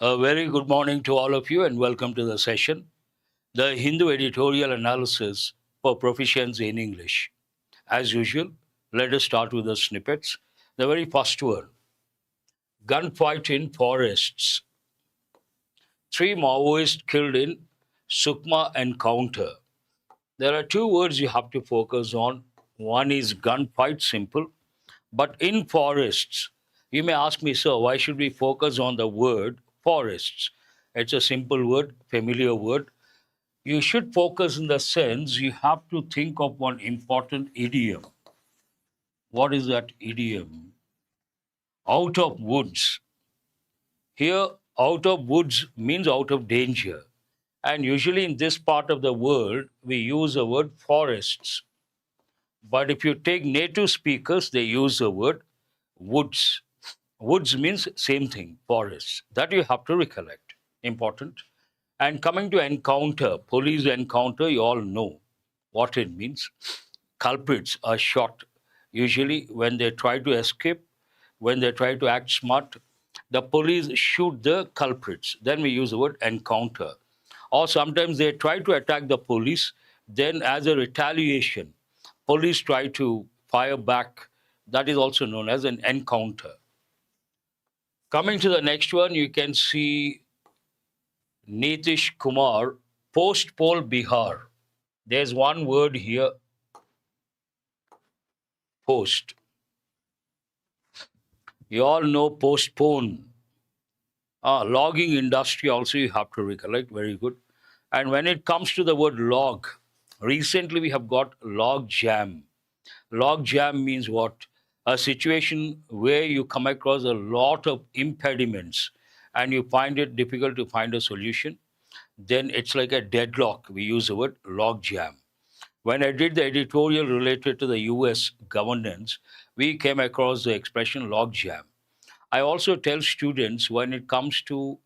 A very good morning to all of you and welcome to the session, the Hindu editorial analysis for proficiency in English. As usual, let us start with the snippets. The very first one, gunfight in forests. Three Maoists killed in Sukma encounter. There are two words you have to focus on. One is gunfight, simple, but in forests. You may ask me, sir, why should we focus on the word forests? It's a simple word, familiar word. You should focus in the sense you have to think of one important idiom. What is that idiom? Out of woods. Here, out of woods means out of danger. And usually in this part of the world, we use the word forests. But if you take native speakers, they use the word woods. Woods means same thing, forests. That you have to recollect. Important. And coming to encounter, police encounter, you all know what it means. Culprits are shot. Usually, when they try to escape, when they try to act smart, the police shoot the culprits. Then we use the word encounter. Or sometimes they try to attack the police, then, as a retaliation, police try to fire back. That is also known as an encounter. Coming to the next one, you can see Nitish Kumar, post poll Bihar. There's one word here, post. You all know postpone. Logging industry also you have to recollect, very good. And when it comes to the word log, recently we have got log jam. Log jam means what? A situation where you come across a lot of impediments and you find it difficult to find a solution. Then it's like a deadlock. We use the word log jam. When I did the editorial related to the US governance, we came across the expression log jam. I also tell students when it comes to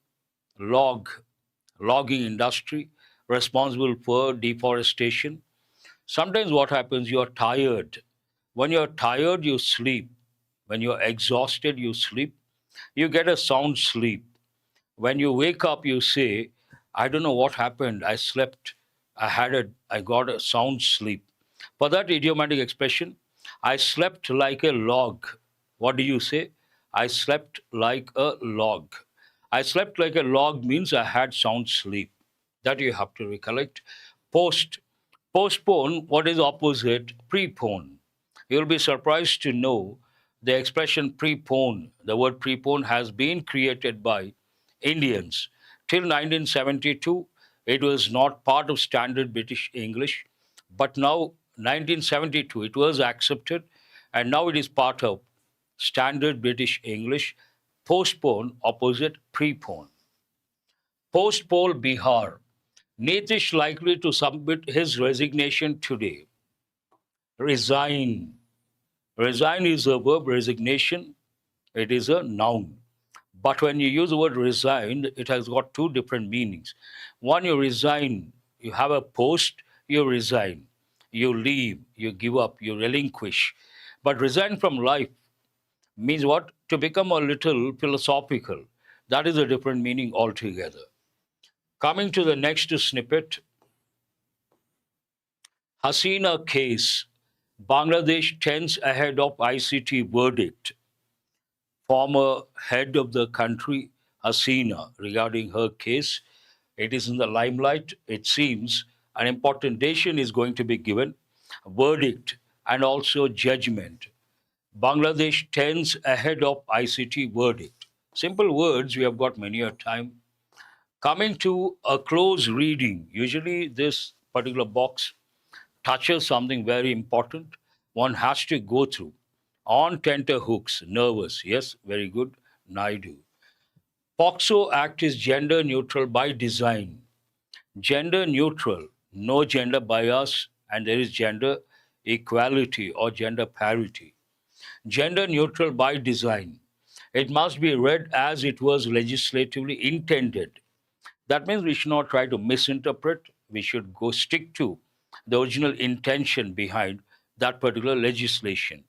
logging industry responsible for deforestation, sometimes what happens, you're tired. When you're tired, you sleep. When you're exhausted, you sleep. You get a sound sleep. When you wake up, you say, I don't know what happened. I slept. I got a sound sleep. For that idiomatic expression, I slept like a log. What do you say? I slept like a log. I slept like a log means I had sound sleep. That you have to recollect. Postpone, what is opposite? Prepone. You'll be surprised to know the expression prepone. The word prepone has been created by Indians. Till 1972, it was not part of standard British English, but now 1972 it was accepted, and now it is part of standard British English. Postpone, opposite prepone. Post-poll Bihar. Nitish likely to submit his resignation today. Resign. Resign is a verb, resignation, it is a noun. But when you use the word resign, it has got two different meanings. One, you resign, you have a post, you resign. You leave, you give up, you relinquish. But resign from life means what? To become a little philosophical. That is a different meaning altogether. Coming to the next snippet, Hasina case. Bangladesh tense ahead of ICT verdict. Former head of the country, Hasina, regarding her case, it is in the limelight. It seems an important decision is going to be given, verdict and also judgment. Bangladesh tense ahead of ICT verdict. Simple words we have got many a time. Coming to a close reading, usually this particular box touches something very important. One has to go through. On tenterhooks, nervous. Yes, very good. Naidu. POXO Act is gender neutral by design. Gender neutral, no gender bias, and there is gender equality or gender parity. Gender neutral by design. It must be read as it was legislatively intended. That means we should not try to misinterpret. We should go stick to the original intention behind that particular legislation.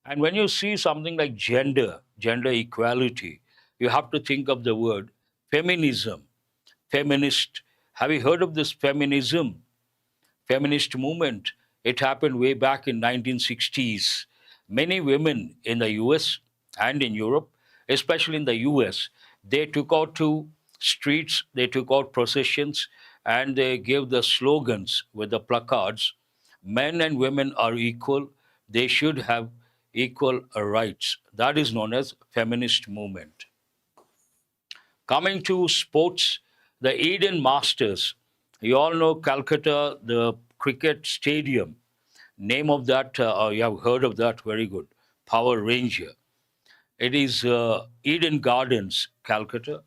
And when you see something like gender equality, you have to think of the word Feminism, feminist. Have you heard of this feminism? Feminist movement. It happened way back in 1960s. Many women in the US and in Europe, especially in the US, they took out to streets, they took out processions, and they gave the slogans with the placards. Men and women are equal. They should have equal rights. That is known as feminist movement. Coming to sports, the Eden Masters. You all know Calcutta, the cricket stadium. Name of that, you have heard of that, very good. Power Ranger. It is Eden Gardens, Calcutta.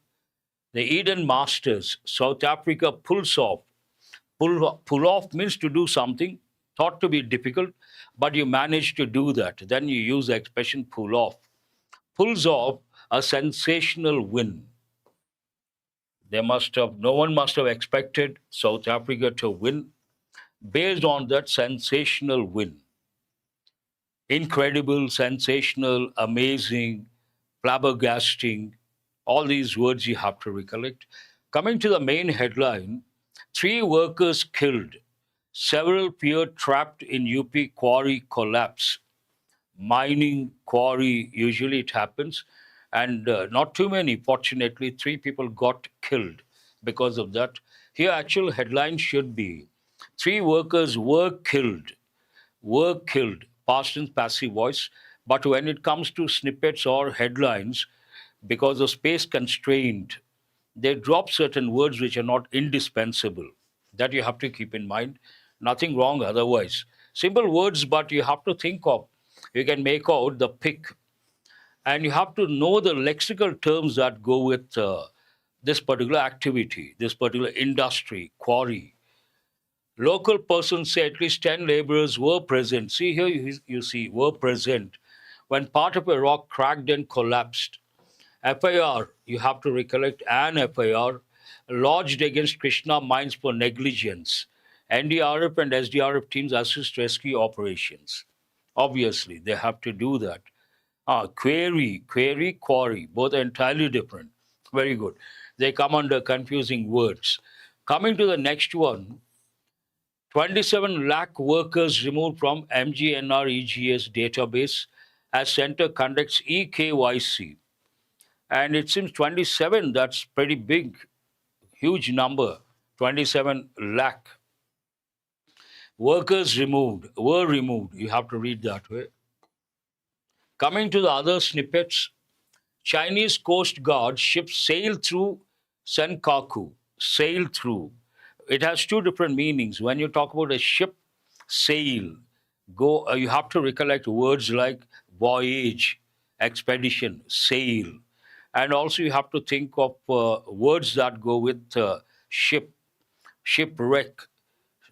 The Eden Masters, South Africa pulls off. Pull off means to do something, thought to be difficult, but you manage to do that. Then you use the expression pull off. Pulls off a sensational win. No one must have expected South Africa to win based on that sensational win. Incredible, sensational, amazing, flabbergasting, all these words you have to recollect. Coming to the main headline, three workers killed, several fear trapped in UP quarry collapse. Mining quarry, usually it happens, and not too many. Fortunately, three people got killed because of that. Here, actual headline should be three workers were killed, past and passive voice. But when it comes to snippets or headlines, because of space constraint, they drop certain words which are not indispensable. That you have to keep in mind. Nothing wrong otherwise. Simple words, but you have to think of. You can make out the pick, and you have to know the lexical terms that go with this particular activity, this particular industry, quarry. Local persons say at least 10 laborers were present. See here, you see, were present when part of a rock cracked and collapsed. FIR, you have to recollect an FIR lodged against Krishna Mines for negligence. NDRF and SDRF teams assist rescue operations. Obviously, they have to do that. Quarry, both are entirely different. Very good. They come under confusing words. Coming to the next one, 27 lakh workers removed from MGNR EGS database as center conducts EKYC. And it seems 27, that's pretty big, huge number, 27 lakh. Workers were removed. You have to read that way. Coming to the other snippets, Chinese Coast Guard ships sail through Senkaku. Sail through. It has two different meanings. When you talk about a ship, sail, go. You have to recollect words like voyage, expedition, sail, and also you have to think of words that go with ship, shipwreck,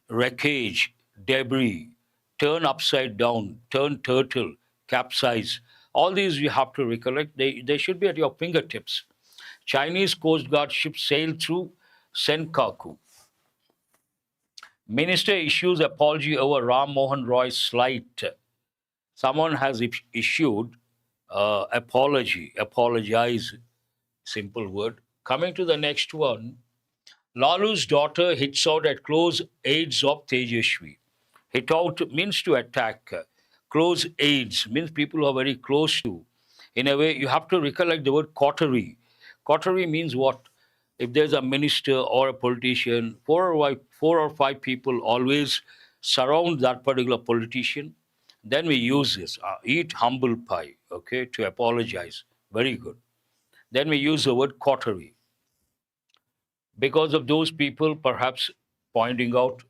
wreckage, debris, turn upside down, turn turtle, capsize. All these you have to recollect. They should be at your fingertips. Chinese Coast Guard ships sail through Senkaku. Minister issues apology over Ram Mohan Roy's slight. Someone has issued apologize, simple word. Coming to the next one, Lalu's daughter hits out at close aides of Tejashwi. Hit out means to attack. Close aides means people who are very close to. In a way, you have to recollect the word coterie. Coterie means what? If there's a minister or a politician, four or five people always surround that particular politician, then we use this. Eat humble pie, okay, to apologize. Very good. Then we use the word coterie. Because of those people, perhaps pointing out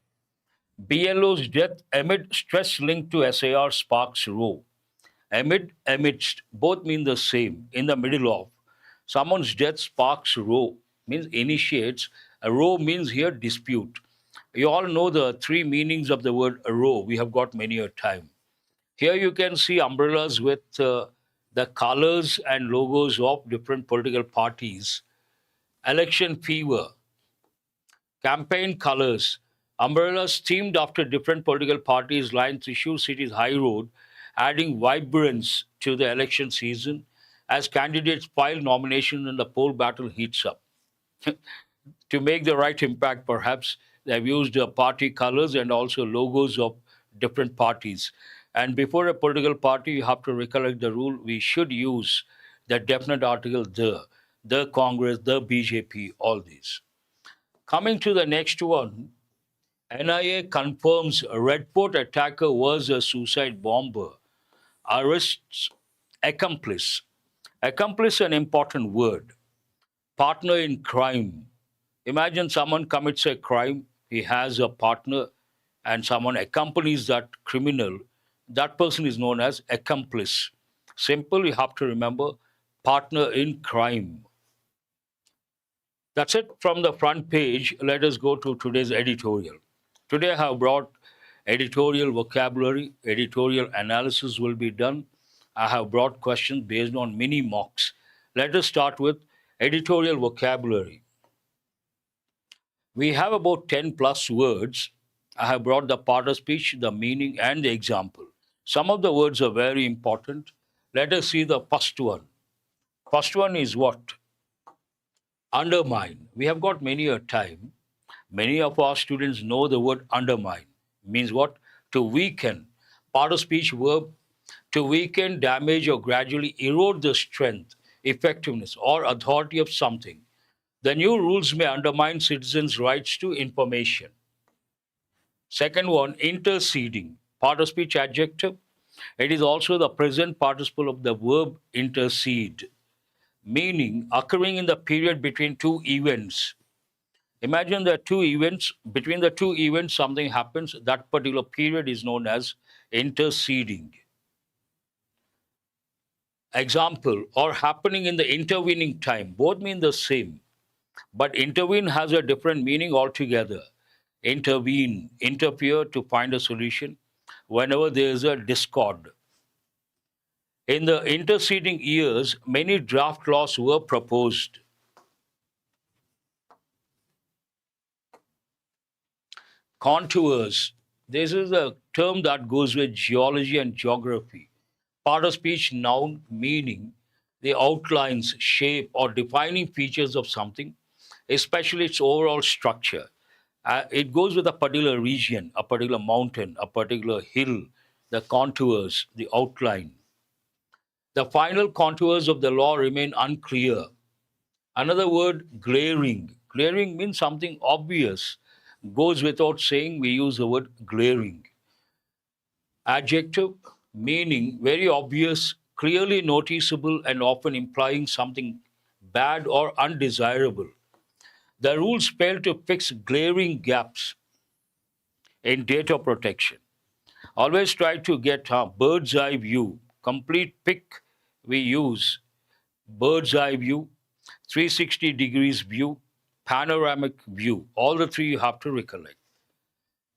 BLO's death amid stress linked to SAR sparks row. Amidst, both mean the same. In the middle of. Someone's death sparks row, means initiates. A row means here dispute. You all know the three meanings of the word row. We have got many a time. Here you can see umbrellas with the colors and logos of different political parties. Election fever, campaign colors, umbrellas themed after different political parties line Thrissur City's high road, adding vibrance to the election season as candidates file nominations and the poll battle heats up. To make the right impact, perhaps they've used party colors and also logos of different parties. And before a political party, you have to recollect the rule. We should use the definite article the Congress, the BJP, all these. Coming to the next one, NIA confirms Red Fort attacker was a suicide bomber. Arrests accomplice. Accomplice, an important word. Partner in crime. Imagine someone commits a crime, he has a partner, and someone accompanies that criminal. That person is known as accomplice. Simple, you have to remember partner in crime. That's it from the front page. Let us go to today's editorial. Today I have brought editorial vocabulary, editorial analysis will be done. I have brought questions based on mini mocks. Let us start with editorial vocabulary. We have about 10 plus words. I have brought the part of speech, the meaning, and the example. Some of the words are very important. Let us see the first one. First one is what? Undermine. We have got many a time. Many of our students know the word undermine. Means what? To weaken. Part of speech verb. To weaken, damage, or gradually erode the strength, effectiveness, or authority of something. The new rules may undermine citizens' rights to information. Second one, interceding. Part of speech adjective. It is also the present participle of the verb intercede, meaning occurring in the period between two events. Imagine there are two events. Between the two events, something happens. That particular period is known as interceding. Example, or happening in the intervening time. Both mean the same. But intervene has a different meaning altogether. Intervene, interfere to find a solution whenever there is a discord. In the interceding years, many draft laws were proposed. Contours. This is a term that goes with geology and geography. Part of speech noun meaning the outlines, shape, or defining features of something, especially its overall structure. It goes with a particular region, a particular mountain, a particular hill, the contours, the outline. The final contours of the law remain unclear. Another word, glaring. Glaring means something obvious. Goes without saying, we use the word glaring. Adjective, meaning very obvious, clearly noticeable, and often implying something bad or undesirable. The rules fail to fix glaring gaps in data protection. Always try to get a bird's eye view. Complete pic we use bird's eye view, 360 degrees view, panoramic view. All the three you have to recollect.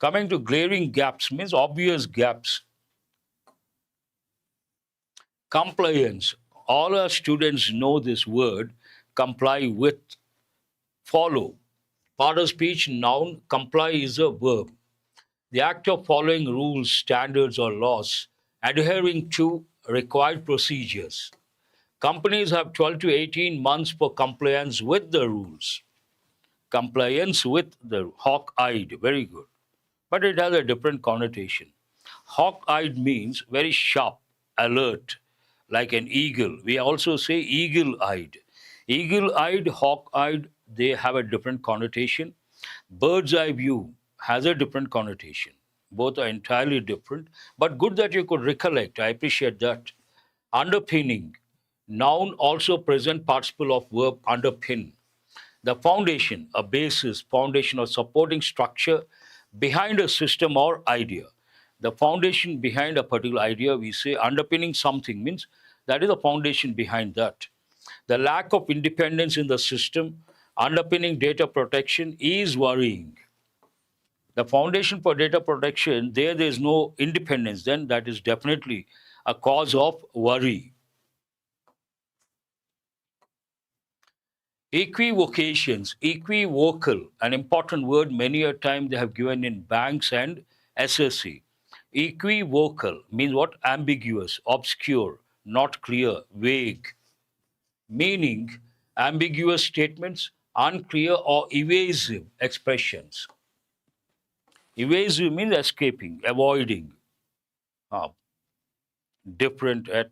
Coming to glaring gaps means obvious gaps. Compliance. All our students know this word. Comply with, follow. Part of speech noun, comply is a verb. The act of following rules, standards, or laws, adhering to required procedures. Companies have 12 to 18 months for compliance with the rules. Compliance with the hawk-eyed, very good. But it has a different connotation. Hawk-eyed means very sharp, alert, like an eagle. We also say eagle-eyed. Eagle-eyed, hawk-eyed, they have a different connotation. Bird's eye view has a different connotation. Both are entirely different, but good that you could recollect. I appreciate that. Underpinning. Noun also present participle of verb underpin. The foundation, a basis, foundation or supporting structure behind a system or idea. The foundation behind a particular idea, we say underpinning something means that is the foundation behind that. The lack of independence in the system underpinning data protection is worrying. The foundation for data protection, there is no independence, then that is definitely a cause of worry. Equivocations, equivocal, an important word many a time they have given in banks and SSC. Equivocal means what? Ambiguous, obscure, not clear, vague. Meaning, ambiguous statements, unclear or evasive expressions. Evasive means escaping, avoiding, uh, different at.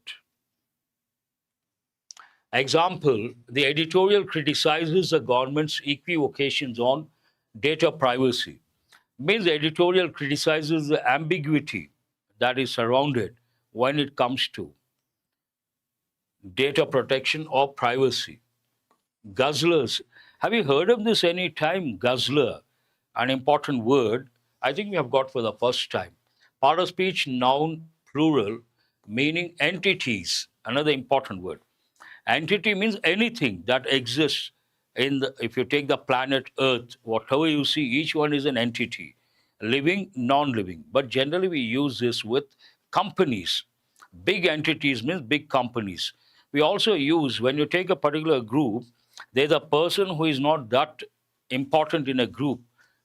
Example, the editorial criticizes the government's equivocations on data privacy. Means the editorial criticizes the ambiguity that is surrounded when it comes to data protection or privacy. Guzzlers. Have you heard of this any time? Guzzler, an important word I think we have got for the first time. Part of speech, noun, plural, meaning entities, another important word. Entity means anything that exists in the, if you take the planet Earth, whatever you see, each one is an entity, living, non-living. But generally we use this with companies. Big entities means big companies. We also use, when you take a particular group, there's a person who is not that important in a group,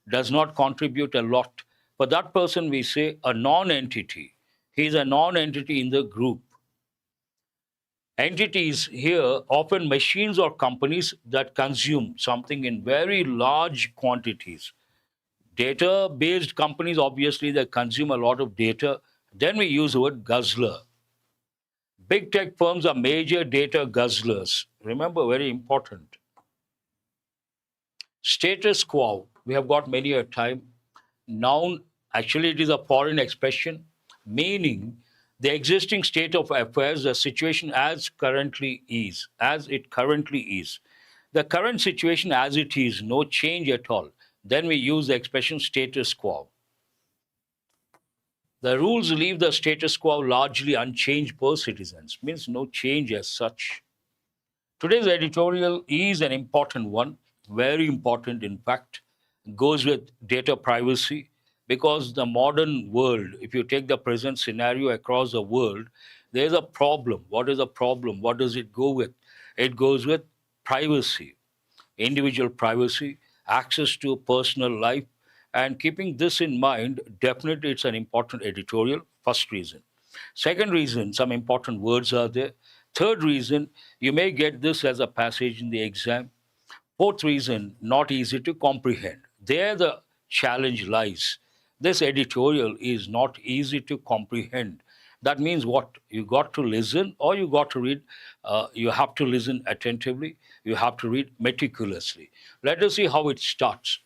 does not contribute a lot. For that person, we say a non-entity. He is a non-entity in the group. Entities here often machines or companies that consume something in very large quantities. Data based companies, obviously, they consume a lot of data. Then we use the word guzzler. Big tech firms are major data guzzlers. Remember, very important. Status quo, we have got many a time. Noun, actually, it is a foreign expression, meaning the existing state of affairs, the situation as currently is, as it currently is. The current situation as it is, no change at all. Then we use the expression status quo. The rules leave the status quo largely unchanged per citizens, means no change as such. Today's editorial is an important one, very important, in fact, goes with data privacy because the modern world, if you take the present scenario across the world, there's a problem. What is the problem? What does it go with? It goes with privacy, individual privacy, access to personal life. And keeping this in mind, definitely it's an important editorial, first reason. Second reason, some important words are there. Third reason, you may get this as a passage in the exam. Fourth reason, not easy to comprehend. There the challenge lies. This editorial is not easy to comprehend. That means what? You got to listen or you got to read. You have to listen attentively. You have to read meticulously. Let us see how it starts.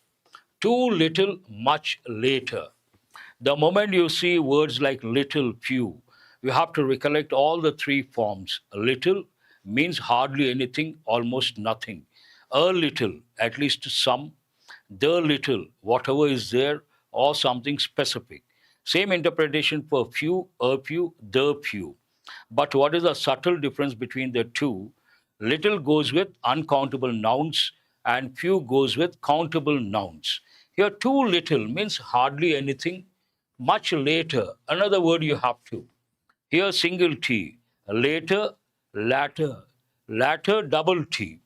Too little, much later. The moment you see words like little, few, you have to recollect all the three forms. Little means hardly anything, almost nothing. A little, at least some. The little, whatever is there, or something specific. Same interpretation for few, a few, the few. But what is the subtle difference between the two? Little goes with uncountable nouns and few goes with countable nouns. Here, too little means hardly anything, much later, another word you have to. Here, single T, later, latter, latter, double T.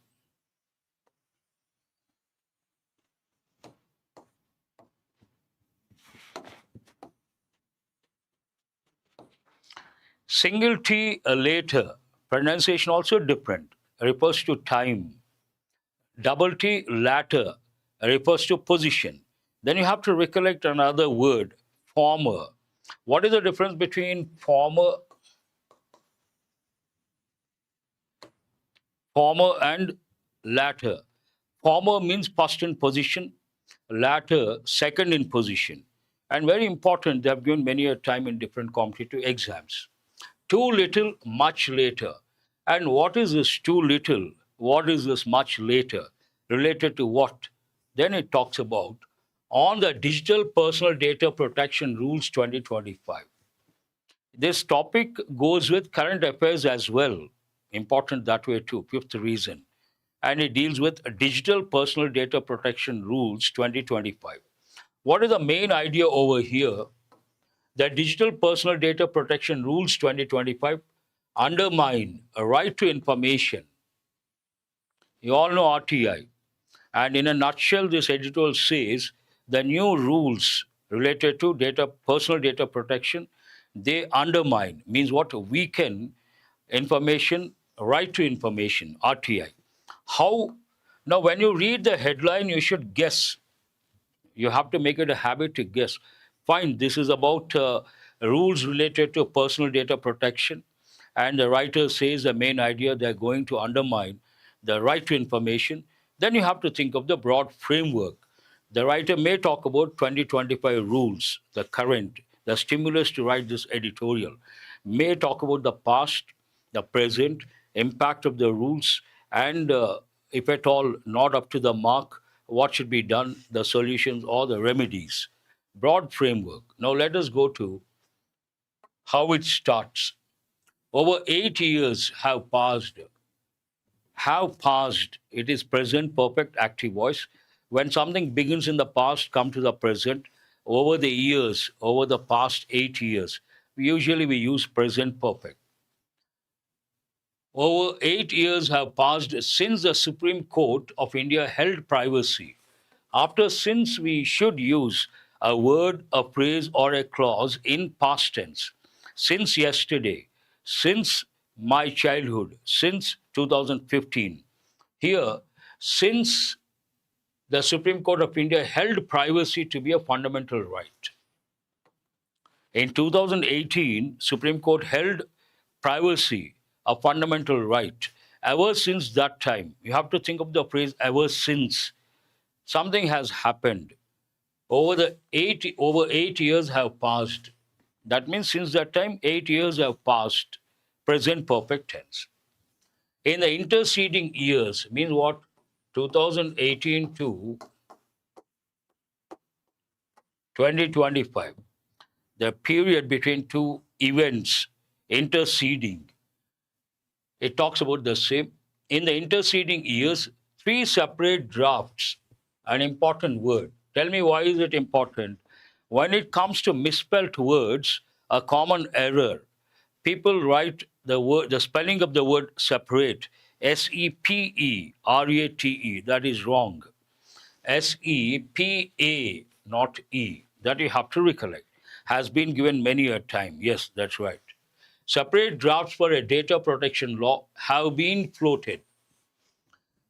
Single T, later, pronunciation also different, refers to time. Double T, latter, refers to position. Then you have to recollect another word, former. What is the difference between former and latter? Former means first in position, latter second in position. And very important, they have given many a time in different competitive exams. Too little, much later. And what is this too little? What is this much later? Related to what? Then it talks about on the Digital Personal Data Protection Rules 2025. This topic goes with current affairs as well. Important that way too, fifth reason. And it deals with Digital Personal Data Protection Rules 2025. What is the main idea over here? That Digital Personal Data Protection Rules 2025 undermine a right to information. You all know RTI. And in a nutshell, this editorial says the new rules related to personal data protection, they undermine, means what? Weaken information, right to information, RTI. How? Now, when you read the headline, you should guess. You have to make it a habit to guess. Fine, this is about rules related to personal data protection. And the writer says the main idea they're going to undermine the right to information. Then you have to think of the broad framework. The writer may talk about 2025 rules, the current, the stimulus to write this editorial, may talk about the past, the present, impact of the rules, and if at all not up to the mark, what should be done, the solutions or the remedies. Broad framework. Now let us go to how it starts. Over 8 years have passed. Have passed. It is present perfect active voice. When something begins in the past, come to the present. Over the years, over the past 8 years, usually we use present perfect. Over 8 years have passed since the Supreme Court of India held privacy. After since, we should use a word, a phrase, or a clause in past tense. Since yesterday, since my childhood, since 2015. Here, since the Supreme Court of India held privacy to be a fundamental right. In 2018, Supreme Court held privacy a fundamental right. Ever since that time, you have to think of the phrase ever since. Something has happened. Over 8 years have passed. That means since that time, 8 years have passed. Present perfect tense. In the interceding years, means what? 2018 to 2025. The period between two events interceding. It talks about the same. In the interceding years, three separate drafts, an important word. Tell me, why is it important? When it comes to misspelled words, a common error, people write the word, the spelling of the word separate, SEPERATE, that is wrong. SEPA, not E, that you have to recollect, has been given many a time. Yes, that's right. Separate drafts for a data protection law have been floated.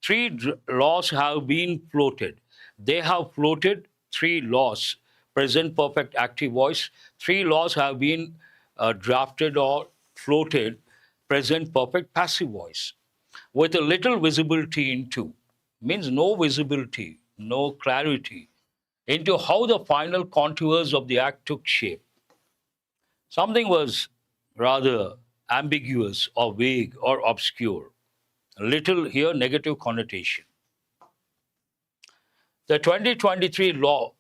Three laws have been floated. They have floated three laws. Present perfect active voice. Three laws have been drafted or floated. Present perfect passive voice. With a little visibility into, means no visibility, no clarity into how the final contours of the act took shape. Something was rather ambiguous or vague or obscure. A little here negative connotation. The 2023 law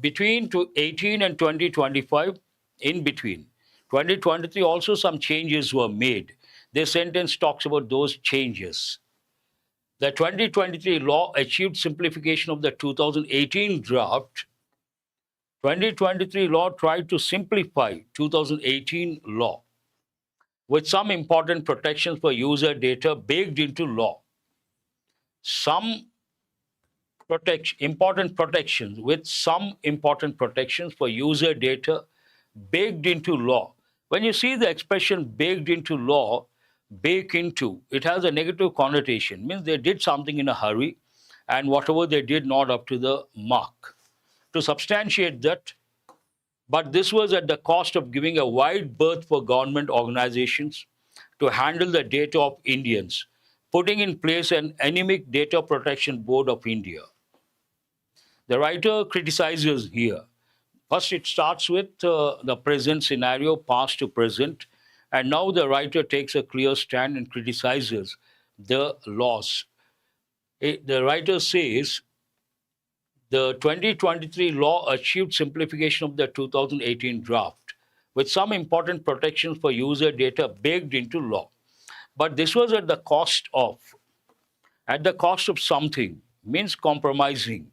between 18 and 2025, in between. 2023 also some changes were made. This sentence talks about those changes. The 2023 law achieved simplification of the 2018 draft. 2023 law tried to simplify 2018 law with some important protections for user data baked into law. Some important protections for user data baked into law. When you see the expression baked into law, bake into, it has a negative connotation, means they did something in a hurry and whatever they did not up to the mark. To substantiate that, but this was at the cost of giving a wide berth for government organizations to handle the data of Indians, putting in place an anemic Data Protection Board of India. The writer criticizes here. First, it starts with the present scenario, past to present, and now the writer takes a clear stand and criticizes the laws. The writer says, the 2023 law achieved simplification of the 2018 draft with some important protections for user data baked into law. But this was at the cost of something, means compromising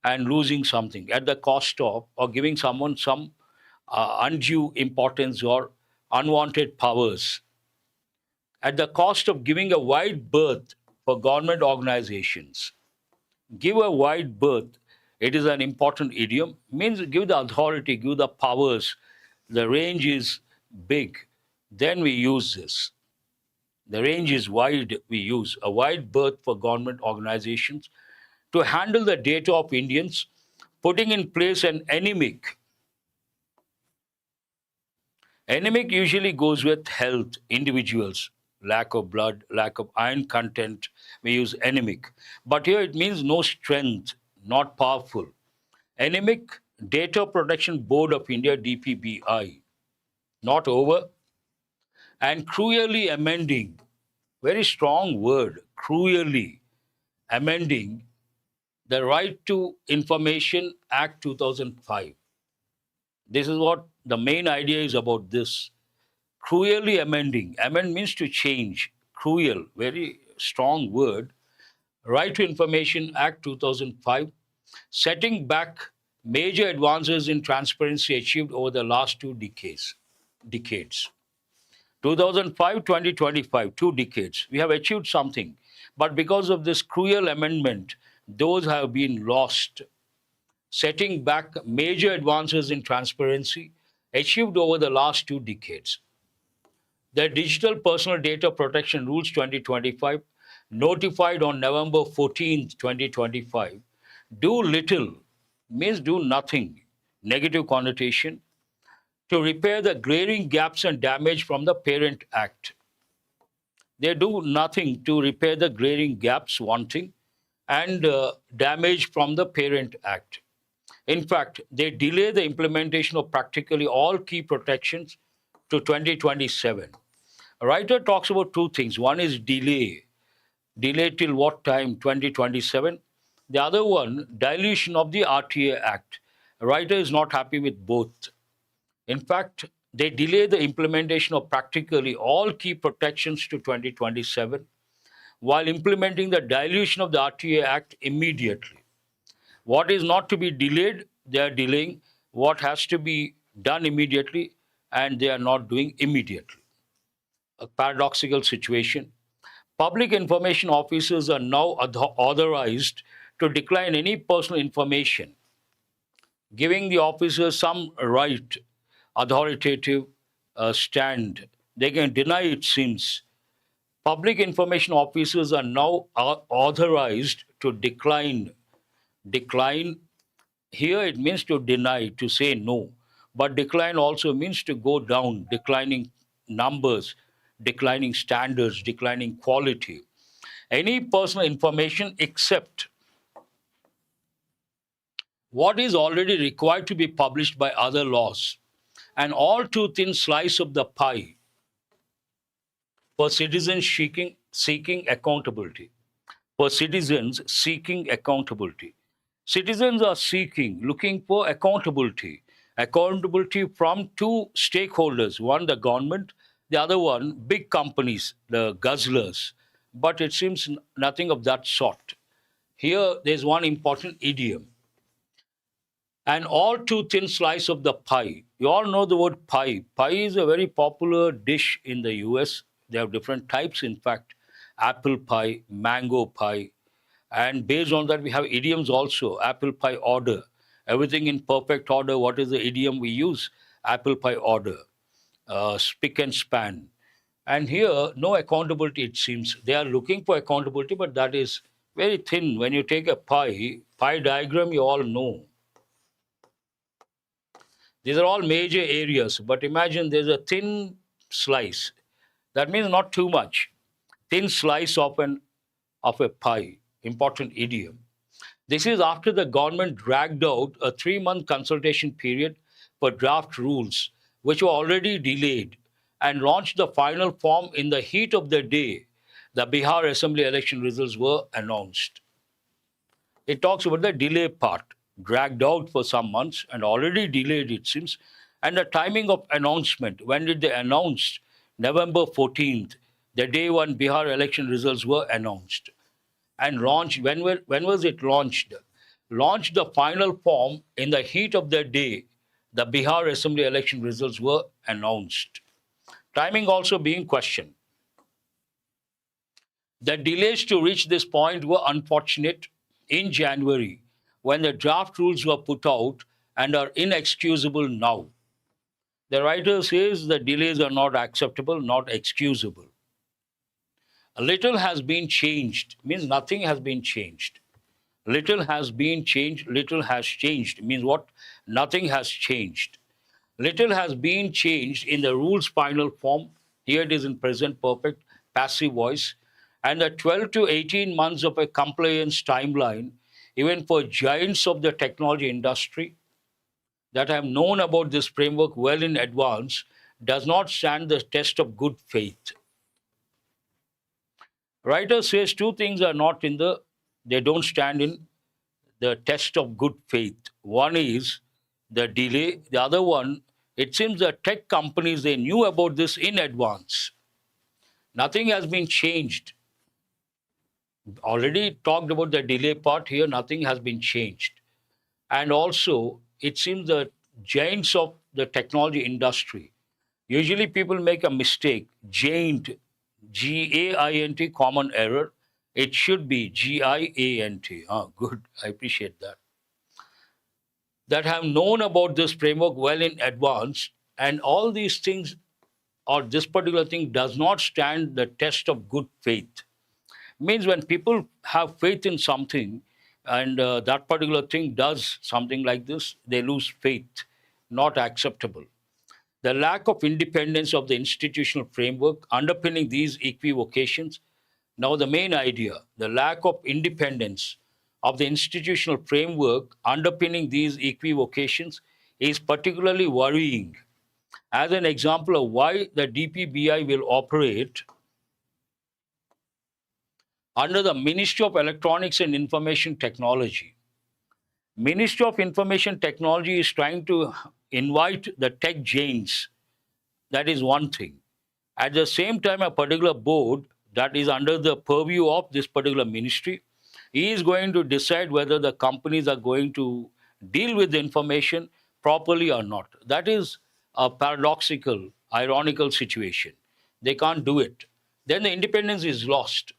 and losing something, at the cost of, or giving someone some undue importance or unwanted powers, at the cost of giving a wide berth for government organizations. Give a wide berth. It is an important idiom, means give the authority, give the powers. The range is big. Then we use this. The range is wide, we use a wide berth for government organizations to handle the data of Indians, putting in place an anemic. Anemic usually goes with health, individuals, lack of blood, lack of iron content. We use anemic. But here it means no strength, not powerful. Anemic, Data Protection Board of India, DPBI, not over. And cruelly amending, very strong word, cruelly amending the Right to Information Act 2005. This is what the main idea is about this. Cruelly amending. Amend means to change. Cruel, very strong word. Right to Information Act 2005, setting back major advances in transparency achieved over the last two decades. 2005, 2025, 2 decades. We have achieved something. But because of this cruel amendment, those have been lost, setting back major advances in transparency achieved over the last 2 decades. The Digital Personal Data Protection Rules 2025, notified on November 14th, 2025, do little means do nothing, negative connotation, to repair the glaring gaps and damage from the Parent Act. They do nothing to repair the glaring gaps, one thing, and damage from the Parent Act. In fact, they delay the implementation of practically all key protections to 2027. A writer talks about two things. One is delay. Delay till what time? 2027. The other one, dilution of the RTA Act. A writer is not happy with both. In fact, they delay the implementation of practically all key protections to 2027 while implementing the dilution of the RTA Act immediately. What is not to be delayed, they are delaying. What has to be done immediately, and they are not doing immediately. A paradoxical situation. Public information officers are now authorized to decline any personal information, giving the officers some right, authoritative stand. They can deny, it seems. Public information officers are now authorized to decline. Decline, here it means to deny, to say no. But decline also means to go down, declining numbers, declining standards, declining quality. Any personal information except what is already required to be published by other laws, and all too thin slice of the pie for citizens seeking accountability. For citizens seeking accountability. Citizens are looking for accountability. Accountability from two stakeholders, one the government, the other one big companies, the guzzlers. But it seems nothing of that sort. Here, there's one important idiom. An all too thin slice of the pie. You all know the word pie. Pie is a very popular dish in the US. They have different types, in fact. Apple pie, mango pie. And based on that, we have idioms also. Apple pie order. Everything in perfect order. What is the idiom we use? Apple pie order. Spick and span. And here, no accountability, it seems. They are looking for accountability, but that is very thin. When you take a pie diagram, you all know. These are all major areas, but imagine there's a thin slice. That means not too much. Thin slice of a pie. Important idiom. This is after the government dragged out a 3-month consultation period for draft rules, which were already delayed, and launched the final form in the heat of the day. The Bihar Assembly election results were announced. It talks about the delay part, dragged out for some months and already delayed, it seems, and the timing of announcement. When did they announce? November 14th, the day when Bihar election results were announced. And launched, when was it launched? Launched the final form in the heat of the day. The Bihar Assembly election results were announced. Timing also being questioned. The delays to reach this point were unfortunate in January, when the draft rules were put out and are inexcusable now. The writer says the delays are not acceptable, not excusable. Little has been changed means nothing has been changed. Little has been changed, little has changed means what? Nothing has changed. Little has been changed in the rules final form. Here it is in present perfect, passive voice. And the 12 to 18 months of a compliance timeline, even for giants of the technology industry that have known about this framework well in advance, does not stand the test of good faith. Writer says two things are not in the, they don't stand in the test of good faith. One is the delay. The other one, it seems that tech companies, they knew about this in advance. Nothing has been changed. Already talked about the delay part here, nothing has been changed. And also, it seems that giants of the technology industry, usually people make a mistake, giant, G-A-I-N-T, common error. It should be G-I-A-N-T. Good, I appreciate that. That have known about this framework well in advance, and all these things or this particular thing does not stand the test of good faith. Means when people have faith in something and that particular thing does something like this, they lose faith, not acceptable. The lack of independence of the institutional framework underpinning these equivocations. Now, the main idea, the lack of independence of the institutional framework underpinning these equivocations is particularly worrying as an example of why the DPBI will operate under the Ministry of Electronics and Information Technology. Ministry of Information Technology is trying to invite the tech giants. That is one thing. At the same time, a particular board that is under the purview of this particular ministry is going to decide whether the companies are going to deal with the information properly or not. That is a paradoxical, ironical situation. They can't do it. Then the independence is lost.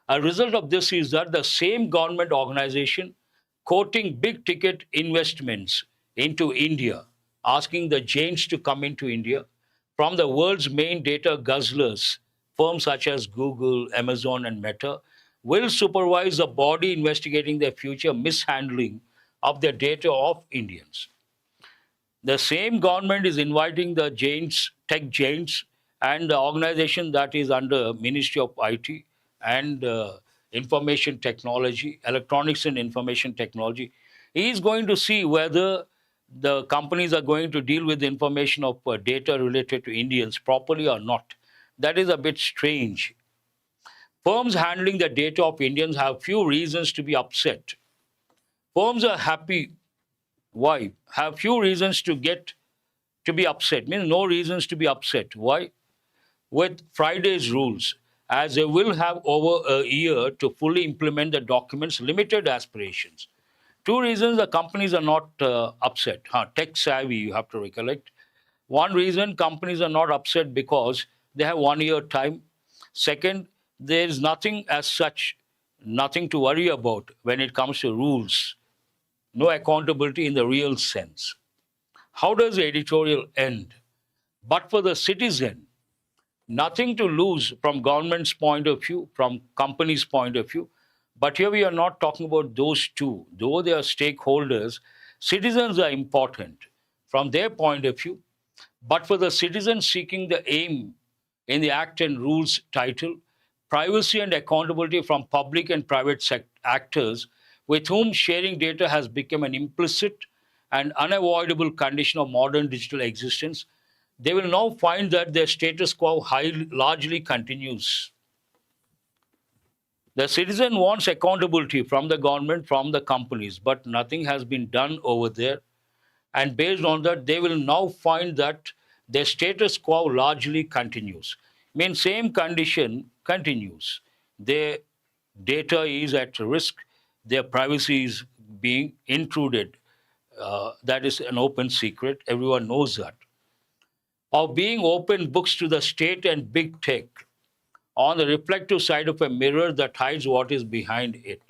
A result of this is that the same government organization quoting big ticket investments into India, asking the giants to come into India from the world's main data guzzlers, firms such as Google, Amazon, and Meta, will supervise a body investigating the future mishandling of the data of Indians. The same government is inviting the giants, tech giants, and the organization that is under Ministry of IT and Information Technology, Electronics and Information Technology. He is going to see whether the companies are going to deal with the information of data related to Indians properly or not. That is a bit strange. Firms handling the data of Indians have few reasons to be upset. Firms are happy. Why? Have few reasons to be upset. Means no reasons to be upset. Why? With Friday's rules, as they will have over a year to fully implement the document's limited aspirations. Two reasons the companies are not upset. Tech savvy, you have to recollect. One reason companies are not upset because they have 1 year time. Second, there is nothing as such, nothing to worry about when it comes to rules. No accountability in the real sense. How does the editorial end? But for the citizen, nothing to lose from government's point of view, from companies' point of view. But here we are not talking about those two. Though they are stakeholders, citizens are important from their point of view. But for the citizen seeking the aim in the Act and Rules title, privacy and accountability from public and private actors with whom sharing data has become an implicit and unavoidable condition of modern digital existence, they will now find that their status quo largely continues. The citizen wants accountability from the government, from the companies, but nothing has been done over there. And based on that, they will now find that their status quo largely continues. Means same condition continues. Their data is at risk. Their privacy is being intruded. That is an open secret. Everyone knows that. Of being open books to the state and big tech on the reflective side of a mirror that hides what is behind it.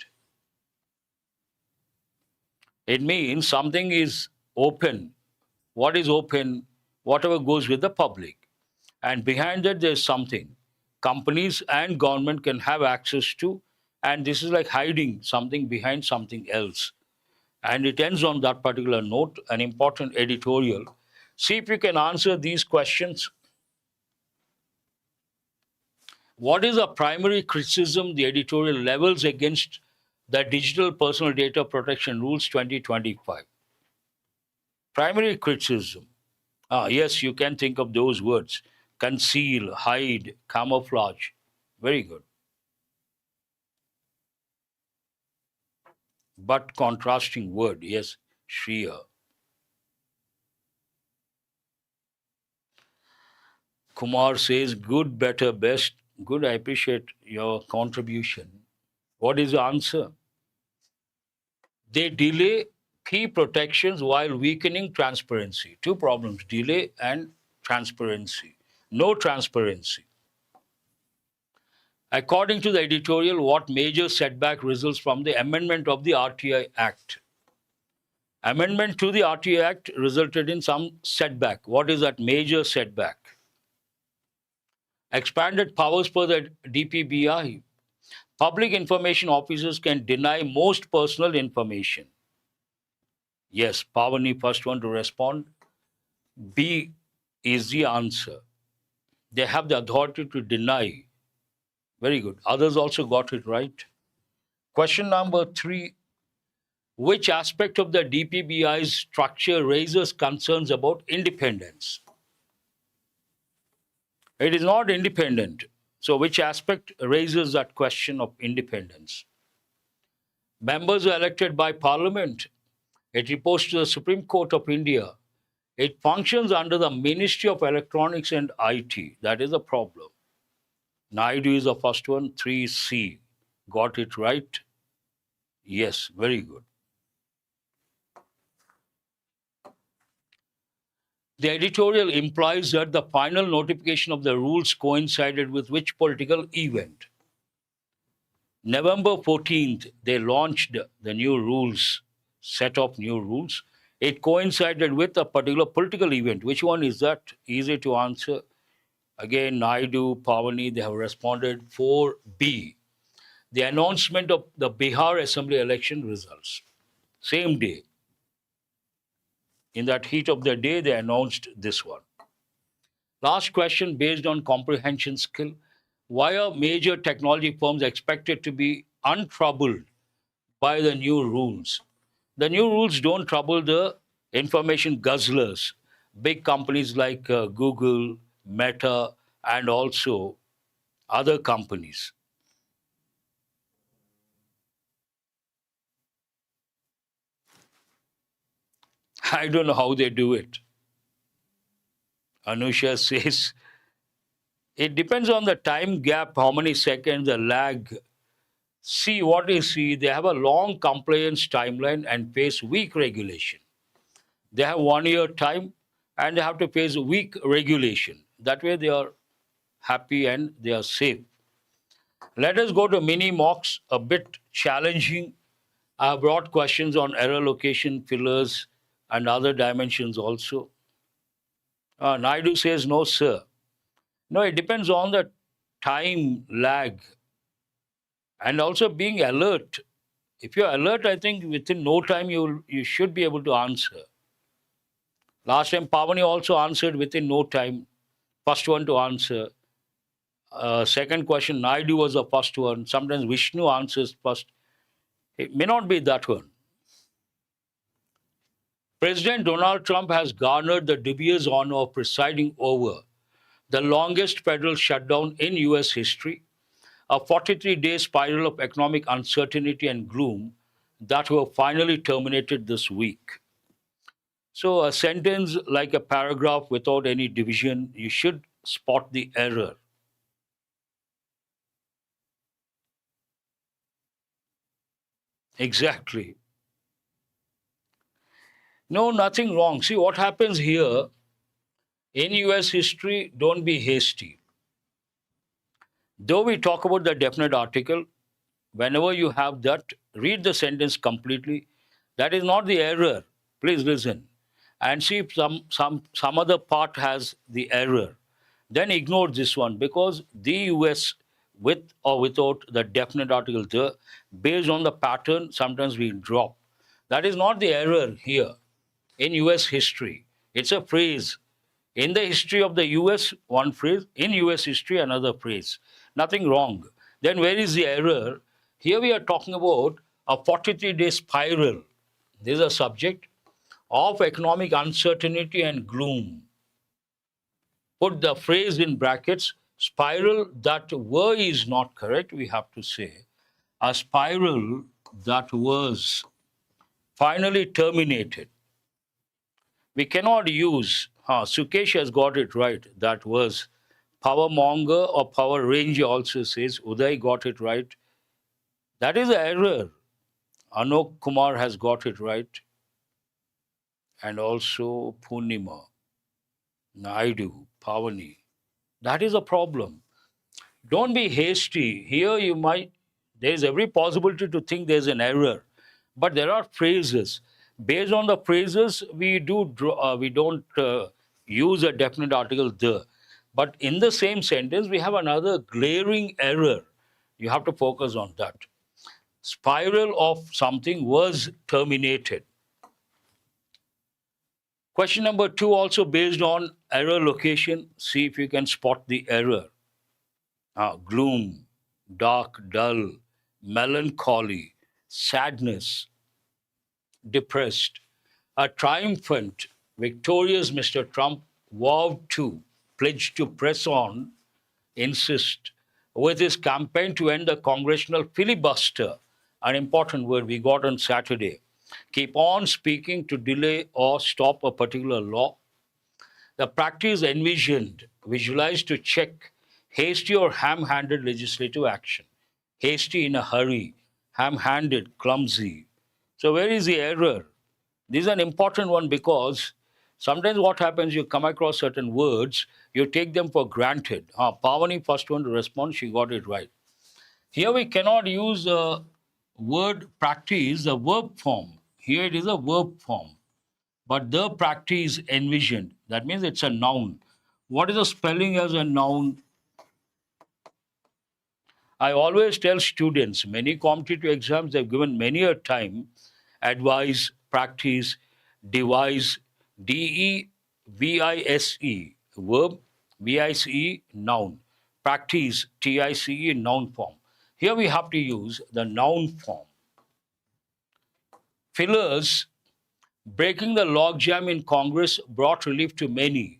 It means something is open. What is open? Whatever goes with the public. And behind that, there's something. companies and government can have access to, and this is like hiding something behind something else. And it ends on that particular note, an important editorial. See if you can answer these questions. What is the primary criticism the editorial levels against the Digital Personal Data Protection Rules 2025? Primary criticism. Yes, you can think of those words: conceal, hide, camouflage. Very good. But contrasting word, yes, Shreya. Kumar says, good, better, best. Good, I appreciate your contribution. What is the answer? They delay key protections while weakening transparency. Two problems: delay and transparency. No transparency. According to the editorial, what major setback results from the amendment of the RTI Act? Amendment to the RTI Act resulted in some setback. What is that major setback? Expanded powers for the DPBI. Public information officers can deny most personal information. Yes, Pavani, first one to respond. B is the answer. They have the authority to deny. Very good. Others also got it right. Question number 3. Which aspect of the DPBI's structure raises concerns about independence? It is not independent. So which aspect raises that question of independence? Members are elected by Parliament. It reports to the Supreme Court of India. It functions under the Ministry of Electronics and IT. That is a problem. Naidu is the first one. 3C. Got it right? Yes, very good. The editorial implies that the final notification of the rules coincided with which political event? November 14th, they launched the new rules, set of new rules. It coincided with a particular political event. Which one is that? Easy to answer. Again, Naidu, Pavani, they have responded. 4B, the announcement of the Bihar Assembly election results. Same day. In that heat of the day, they announced this one. Last question based on comprehension skill. Why are major technology firms expected to be untroubled by the new rules? The new rules don't trouble the information guzzlers, big companies like Google, Meta, and also other companies. I don't know how they do it. Anusha says, it depends on the time gap, how many seconds, the lag. See, what is C? They have a long compliance timeline and face weak regulation. They have 1 year time and they have to face weak regulation. That way they are happy and they are safe. Let us go to mini mocks, a bit challenging. I have brought questions on error location, fillers, and other dimensions also. Naidu says, no, sir. No, it depends on the time lag and also being alert. If you're alert, I think within no time you should be able to answer. Last time, Pavani also answered within no time. First one to answer. Second question, Naidu was the first one. Sometimes Vishnu answers first. It may not be that one. President Donald Trump has garnered the dubious honor of presiding over the longest federal shutdown in US history, a 43-day spiral of economic uncertainty and gloom that were finally terminated this week. So a sentence like a paragraph without any division, you should spot the error. Exactly. No, nothing wrong. See what happens here in US history, don't be hasty. Though we talk about the definite article, whenever you have that, read the sentence completely. That is not the error. Please listen and see if some other part has the error. Then ignore this one because the US, with or without the definite article the, based on the pattern, sometimes we drop. That is not the error here in US history. It's a phrase. In the history of the US, one phrase. In US history, another phrase. Nothing wrong. Then where is the error? Here we are talking about a 43-day spiral. This is a subject of economic uncertainty and gloom. Put the phrase in brackets. Spiral, that word is not correct, we have to say. A spiral that was finally terminated. We cannot use, Sukesh has got it right, that was Power Monger or Power Ranger also says, Uday got it right. That is an error. Anok Kumar has got it right. And also Purnima, Naidu, Pavani. That is a problem. Don't be hasty. Here you might, there is every possibility to think there's an error. But there are phrases. Based on the phrases, we don't use a definite article the. But in the same sentence, we have another glaring error. You have to focus on that. Spiral of something was terminated. Question number 2 also based on error location. See if you can spot the error. Gloom, dark, dull, melancholy, sadness, depressed. A triumphant, victorious Mr. Trump vowed to, pledged to press on, insist with his campaign to end the congressional filibuster, an important word we got on Saturday. Keep on speaking to delay or stop a particular law. The practice envisioned, visualized to check hasty or ham handed legislative action. Hasty in a hurry, ham handed, clumsy. So, where is the error? This is an important one because sometimes what happens, you come across certain words, you take them for granted. Pavani, first one to respond, she got it right. Here we cannot use a word practice, the verb form. Here it is a verb form. But the practice envisioned, that means it's a noun. What is the spelling as a noun? I always tell students, many competitive exams they've given many a time, advise, practice, devise, D-E-V-I-S-E, verb, V-I-C-E, noun. Practice, T-I-C-E, noun form. Here we have to use the noun form. Fillers, breaking the logjam in Congress brought relief to many,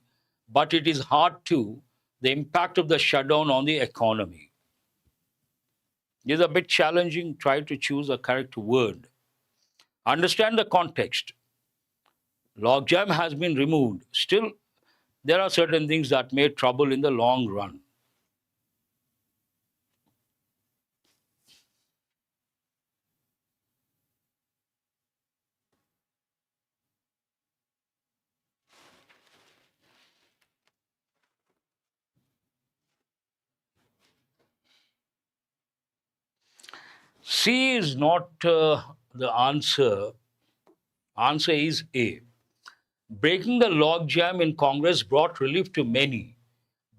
but it is hard to the impact of the shutdown on the economy. It is a bit challenging. Try to choose a correct word. Understand the context. Logjam has been removed. Still, there are certain things that made trouble in the long run. C is not the answer. Answer is A. Breaking the logjam in Congress brought relief to many,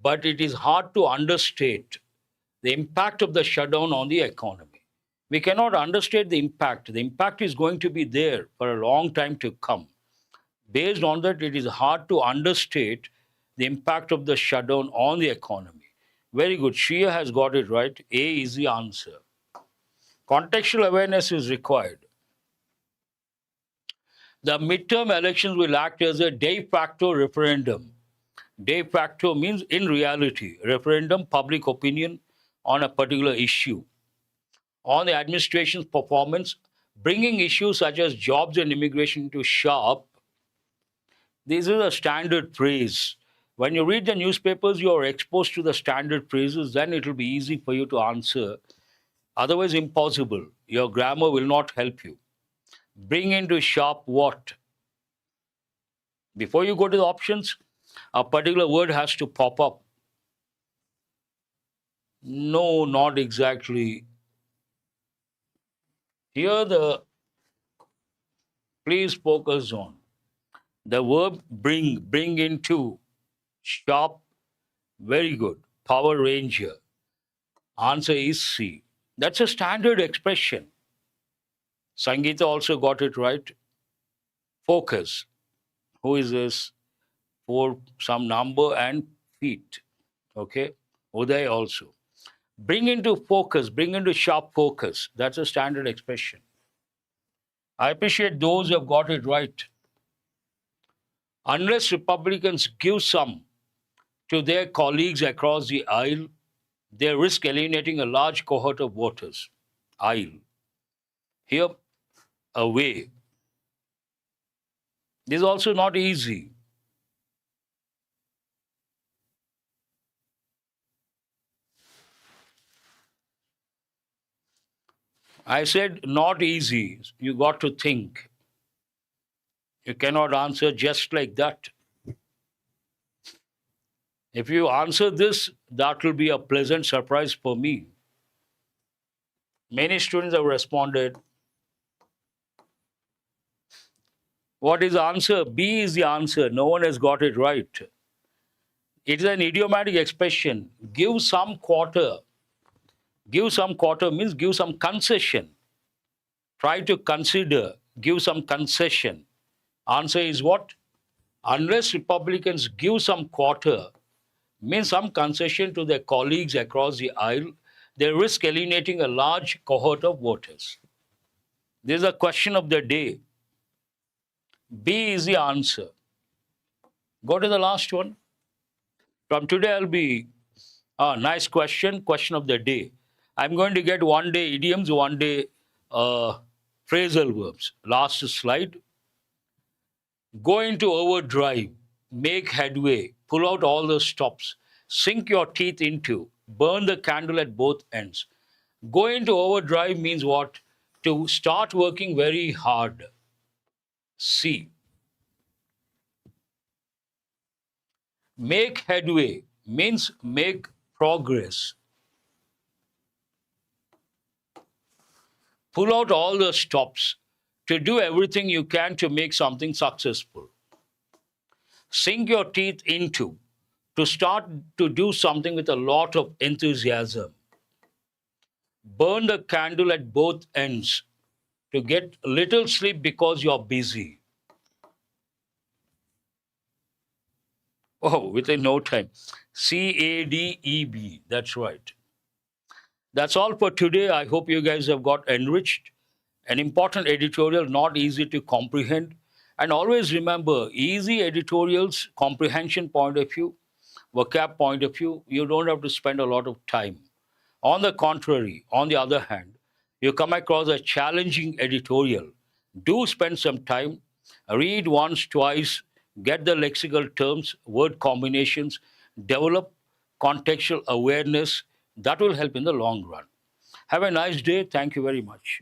but it is hard to understate the impact of the shutdown on the economy. We cannot understate the impact. The impact is going to be there for a long time to come. Based on that, it is hard to understate the impact of the shutdown on the economy. Very good. Shia has got it right. A is the answer. Contextual awareness is required. The midterm elections will act as a de facto referendum. De facto means in reality, referendum, public opinion on a particular issue, on the administration's performance, bringing issues such as jobs and immigration to sharp. This is a standard phrase. When you read the newspapers, you are exposed to the standard phrases, then it will be easy for you to answer. Otherwise, impossible. Your grammar will not help you. Bring into sharp what? Before you go to the options, a particular word has to pop up. No, not exactly. Here, please focus on the verb bring into sharp, Very good. Power Ranger. Answer is C. That's a standard expression. Sangeeta also got it right. Focus. Who is this? For some number and feet. Okay. Uday also. Bring into focus, bring into sharp focus. That's a standard expression. I appreciate those who have got it right. Unless Republicans give some to their colleagues across the aisle, they risk alienating a large cohort of voters. Aisle. Here, away. This is also not easy. I said not easy. You got to think. You cannot answer just like that. If you answer this, that will be a pleasant surprise for me. Many students have responded. What is the answer? B is the answer. No one has got it right. It is an idiomatic expression. Give some quarter. Give some quarter means give some concession. Try to consider. Give some concession. Answer is what? Unless Republicans give some quarter, means some concession to their colleagues across the aisle, they risk alienating a large cohort of voters. This is a question of the day. B is the answer. Go to the last one. From today, I'll be, nice question of the day. I'm going to get one day idioms, one day phrasal verbs. Last slide. Go into overdrive, make headway, pull out all the stops, sink your teeth into, burn the candle at both ends. Go into overdrive means what? To start working very hard. C. Make headway means make progress. Pull out all the stops, to do everything you can to make something successful. Sink your teeth into, to start to do something with a lot of enthusiasm. Burn the candle at both ends, to get little sleep because you're busy. Oh, within no time. CADEB, that's right. That's all for today. I hope you guys have got enriched. An important editorial, not easy to comprehend. And always remember, easy editorials, comprehension point of view, vocab point of view, you don't have to spend a lot of time. On the contrary, on the other hand, you come across a challenging editorial, do spend some time, read once, twice, get the lexical terms, word combinations, develop contextual awareness. That will help in the long run. Have a nice day. Thank you very much.